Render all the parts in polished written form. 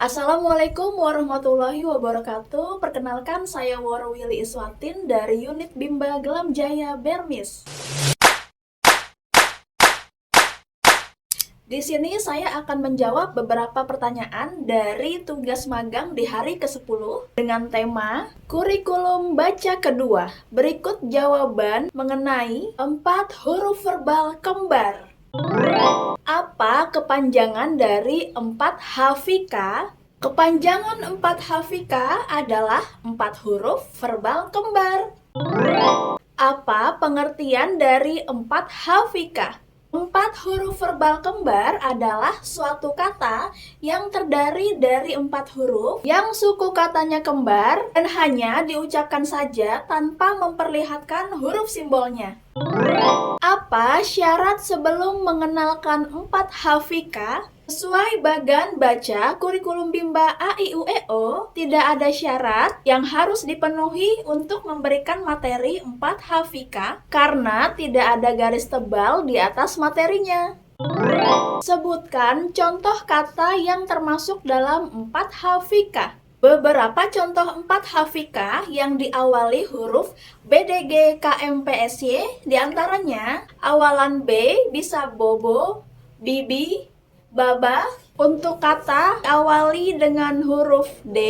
Assalamualaikum warahmatullahi wabarakatuh. Perkenalkan, saya Woro Willy Iswatin dari unit Bimba Gelam Jaya Bermis. Di sini saya akan menjawab beberapa pertanyaan dari tugas magang di hari ke-10 dengan tema Kurikulum Baca Kedua. Berikut jawaban mengenai 4 huruf verbal kembar. Apa kepanjangan dari 4 hafika? Kepanjangan 4 hafika adalah 4 huruf verbal kembar. Apa pengertian dari 4 hafika? 4 huruf verbal kembar adalah suatu kata yang terdiri dari 4 huruf yang suku katanya kembar dan hanya diucapkan saja tanpa memperlihatkan huruf simbolnya. Apa syarat sebelum mengenalkan 4 hafika? Sesuai bagan baca kurikulum Bimba AIUEO, tidak ada syarat yang harus dipenuhi untuk memberikan materi 4 hafika karena tidak ada garis tebal di atas materinya. Sebutkan contoh kata yang termasuk dalam 4 hafika. Beberapa contoh 4 hafika yang diawali huruf BDG KMPSY diantaranya awalan B bisa bobo, bibi, baba. Untuk kata awali dengan huruf D,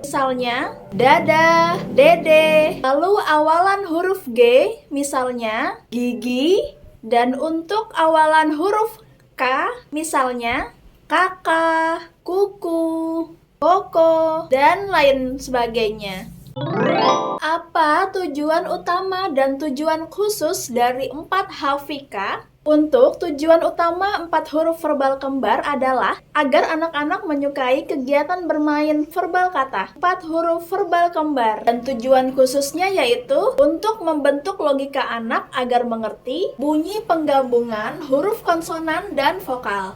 misalnya dada, dede. Lalu awalan huruf G, misalnya gigi. Dan untuk awalan huruf K, misalnya kakak, kuku, koko, dan lain sebagainya. Apa tujuan utama dan tujuan khusus dari 4 hafika? Untuk tujuan utama 4 huruf verbal kembar adalah agar anak-anak menyukai kegiatan bermain verbal kata 4 huruf verbal kembar, dan tujuan khususnya yaitu untuk membentuk logika anak agar mengerti bunyi penggabungan huruf konsonan dan vokal.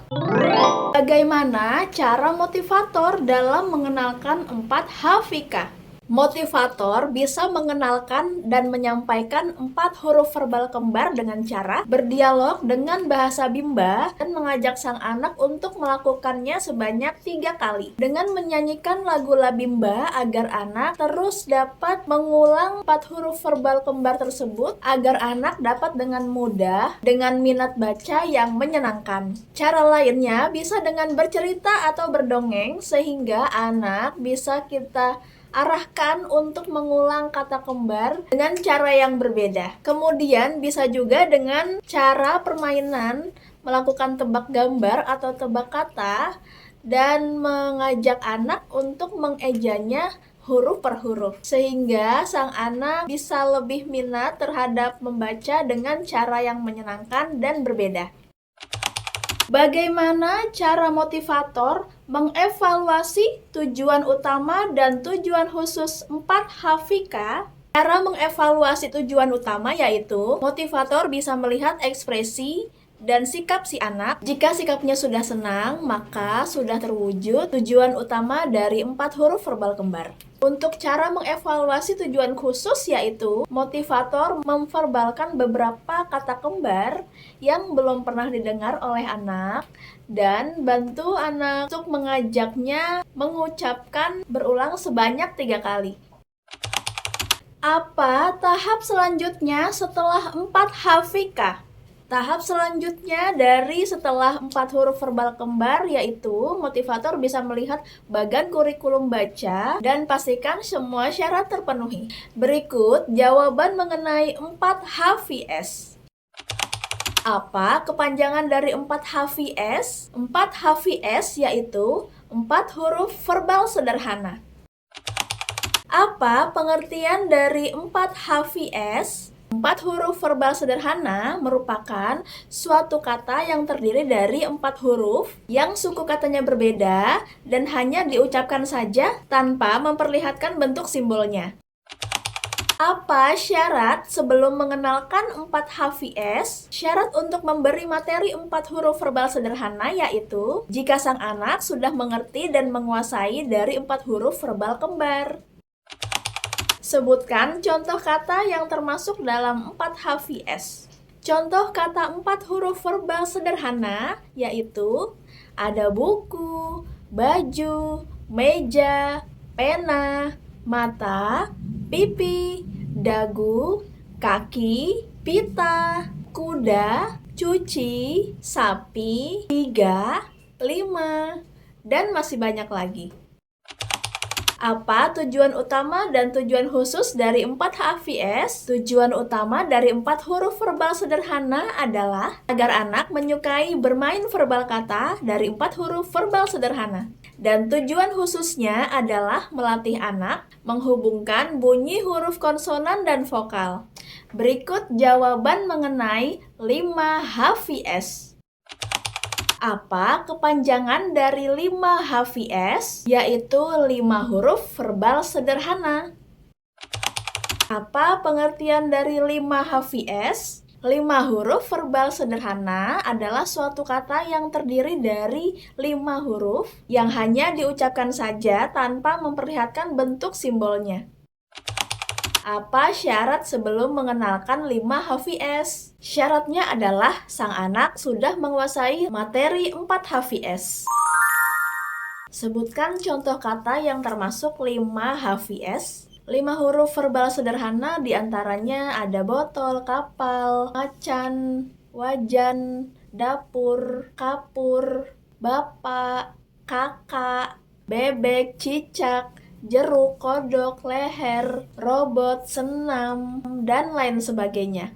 Bagaimana cara motivator dalam mengenalkan 4 hafika? Motivator bisa mengenalkan dan menyampaikan 4 huruf verbal kembar dengan cara berdialog dengan bahasa Bimba dan mengajak sang anak untuk melakukannya sebanyak 3 kali dengan menyanyikan lagu Labimba agar anak terus dapat mengulang 4 huruf verbal kembar tersebut agar anak dapat dengan mudah dengan minat baca yang menyenangkan. Cara lainnya bisa dengan bercerita atau berdongeng sehingga anak bisa kita arahkan untuk mengulang kata kembar dengan cara yang berbeda. Kemudian bisa juga dengan cara permainan melakukan tebak gambar atau tebak kata dan mengajak anak untuk mengejanya huruf per huruf sehingga sang anak bisa lebih minat terhadap membaca dengan cara yang menyenangkan dan berbeda. Bagaimana cara motivator mengevaluasi tujuan utama dan tujuan khusus 4 hafika? Cara mengevaluasi tujuan utama yaitu motivator bisa melihat ekspresi dan sikap si anak. Jika sikapnya sudah senang, maka sudah terwujud tujuan utama dari 4 huruf verbal kembar. Untuk cara mengevaluasi tujuan khusus yaitu motivator memverbalkan beberapa kata kembar yang belum pernah didengar oleh anak dan bantu anak untuk mengajaknya mengucapkan berulang sebanyak 3 kali. Apa tahap selanjutnya setelah 4 hafika? Tahap selanjutnya dari setelah 4 huruf verbal kembar yaitu motivator bisa melihat bagan kurikulum baca dan pastikan semua syarat terpenuhi. Berikut jawaban mengenai 4 HVS. Apa kepanjangan dari 4 HVS? 4 HVS yaitu 4 huruf verbal sederhana. Apa pengertian dari 4 HVS? 4 huruf verbal sederhana merupakan suatu kata yang terdiri dari 4 huruf yang suku katanya berbeda dan hanya diucapkan saja tanpa memperlihatkan bentuk simbolnya. Apa syarat sebelum mengenalkan 4 HVS? Syarat untuk memberi materi 4 huruf verbal sederhana yaitu jika sang anak sudah mengerti dan menguasai dari 4 huruf verbal kembar. Sebutkan contoh kata yang termasuk dalam 4 HVS. Contoh kata 4 huruf verbal sederhana yaitu ada buku, baju, meja, pena, mata, pipi, dagu, kaki, pita, kuda, cuci, sapi, 3, 5, dan masih banyak lagi. Apa tujuan utama dan tujuan khusus dari 4 HVS? Tujuan utama dari 4 huruf verbal sederhana adalah agar anak menyukai bermain verbal kata dari 4 huruf verbal sederhana. Dan tujuan khususnya adalah melatih anak menghubungkan bunyi huruf konsonan dan vokal. Berikut jawaban mengenai 5 HVS. Apa kepanjangan dari 5 HVS, yaitu 5 huruf verbal sederhana? Apa pengertian dari 5 HVS? 5 huruf verbal sederhana adalah suatu kata yang terdiri dari 5 huruf yang hanya diucapkan saja tanpa memperlihatkan bentuk simbolnya. Apa syarat sebelum mengenalkan 5 HVS? Syaratnya adalah sang anak sudah menguasai materi 4 HVS. Sebutkan contoh kata yang termasuk 5 HVS. 5 huruf verbal sederhana diantaranya ada botol, kapal, macan, wajan, dapur, kapur, bapak, kakak, bebek, cicak, jeruk, kodok, leher, robot, senam, dan lain sebagainya.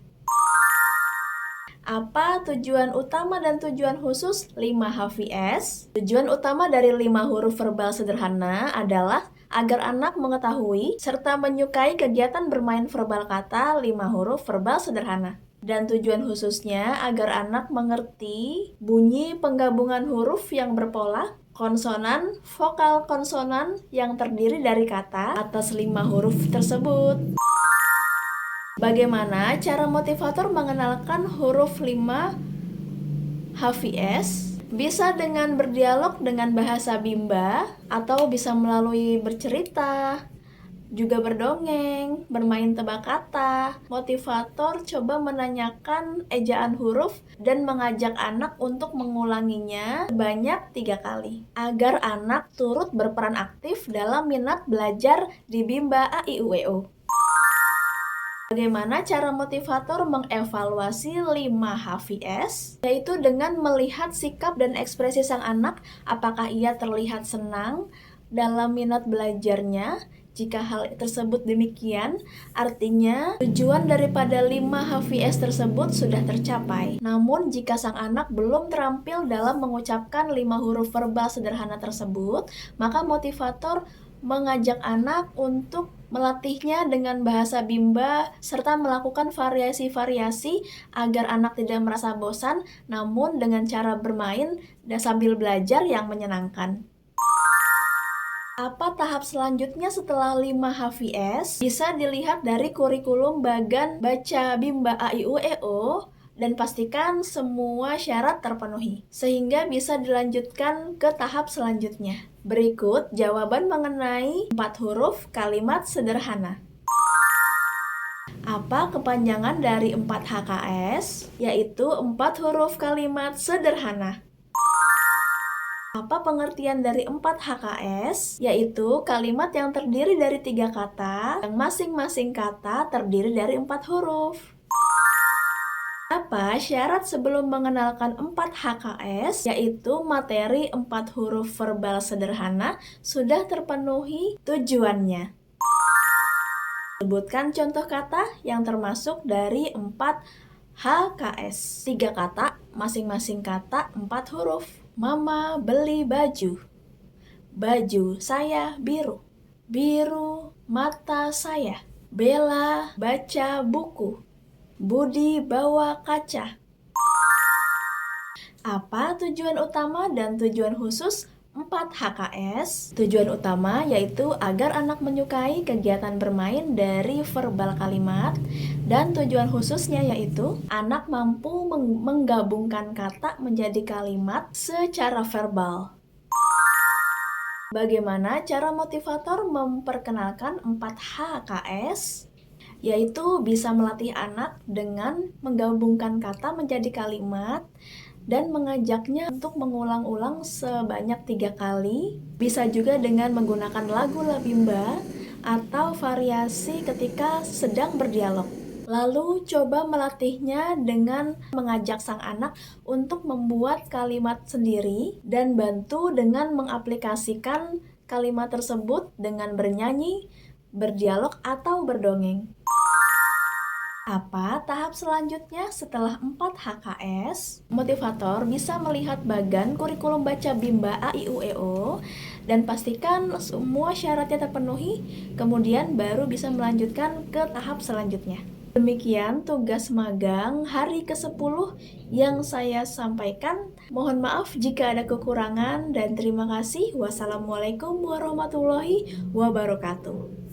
Apa tujuan utama dan tujuan khusus 5 HVS? Tujuan utama dari 5 huruf verbal sederhana adalah agar anak mengetahui serta menyukai kegiatan bermain verbal kata 5 huruf verbal sederhana. Dan tujuan khususnya agar anak mengerti bunyi penggabungan huruf yang berpola, konsonan, vokal konsonan yang terdiri dari kata atas 5 huruf tersebut. Bagaimana cara motivator mengenalkan huruf 5 HVS? Bisa dengan berdialog dengan bahasa Bimba, atau bisa melalui bercerita, juga berdongeng, bermain tebak kata. Motivator coba menanyakan ejaan huruf dan mengajak anak untuk mengulanginya sebanyak 3 kali, agar anak turut berperan aktif dalam minat belajar di Bimba A, I, U, E, O. Bagaimana cara motivator mengevaluasi 5 HVS? Yaitu dengan melihat sikap dan ekspresi sang anak, apakah ia terlihat senang dalam minat belajarnya. Jika hal tersebut demikian, artinya tujuan daripada 5 HVS tersebut sudah tercapai. Namun jika sang anak belum terampil dalam mengucapkan 5 huruf verbal sederhana tersebut, maka motivator mengajak anak untuk melatihnya dengan bahasa Bimba serta melakukan variasi-variasi agar anak tidak merasa bosan, namun dengan cara bermain dan sambil belajar yang menyenangkan. Apa tahap selanjutnya setelah 5 HVS? Bisa dilihat dari kurikulum bagan baca Bimba A, I, U, E, O, dan pastikan semua syarat terpenuhi, sehingga bisa dilanjutkan ke tahap selanjutnya. Berikut jawaban mengenai 4 huruf kalimat sederhana. Apa kepanjangan dari 4 HKS? Yaitu 4 huruf kalimat sederhana. Apa pengertian dari 4 HKS? Yaitu kalimat yang terdiri dari 3 kata, yang masing-masing kata terdiri dari 4 huruf. Apa syarat sebelum mengenalkan 4 HKS, yaitu materi 4 huruf verbal sederhana sudah terpenuhi tujuannya. Sebutkan contoh kata yang termasuk dari 4 HKS. 3 kata, masing-masing kata 4 huruf. Mama beli baju. Baju saya biru. Biru mata saya. Bella baca buku. Budi bawa kaca. Apa tujuan utama dan tujuan khusus 4 HKS? Tujuan utama yaitu agar anak menyukai kegiatan bermain dari verbal kalimat, dan tujuan khususnya yaitu anak mampu menggabungkan kata menjadi kalimat secara verbal. Bagaimana cara motivator memperkenalkan 4 HKS? Yaitu bisa melatih anak dengan menggabungkan kata menjadi kalimat dan mengajaknya untuk mengulang-ulang sebanyak 3 kali. Bisa juga dengan menggunakan lagu Labimba atau variasi ketika sedang berdialog. Lalu coba melatihnya dengan mengajak sang anak untuk membuat kalimat sendiri dan bantu dengan mengaplikasikan kalimat tersebut dengan bernyanyi, berdialog, atau berdongeng. Apa tahap selanjutnya setelah 4 HKS? Motivator bisa melihat bagan kurikulum baca Bimba A I U E O dan pastikan semua syaratnya terpenuhi, kemudian baru bisa melanjutkan ke tahap selanjutnya. Demikian tugas magang hari ke-10 yang saya sampaikan. Mohon maaf jika ada kekurangan dan terima kasih. Wassalamualaikum warahmatullahi wabarakatuh.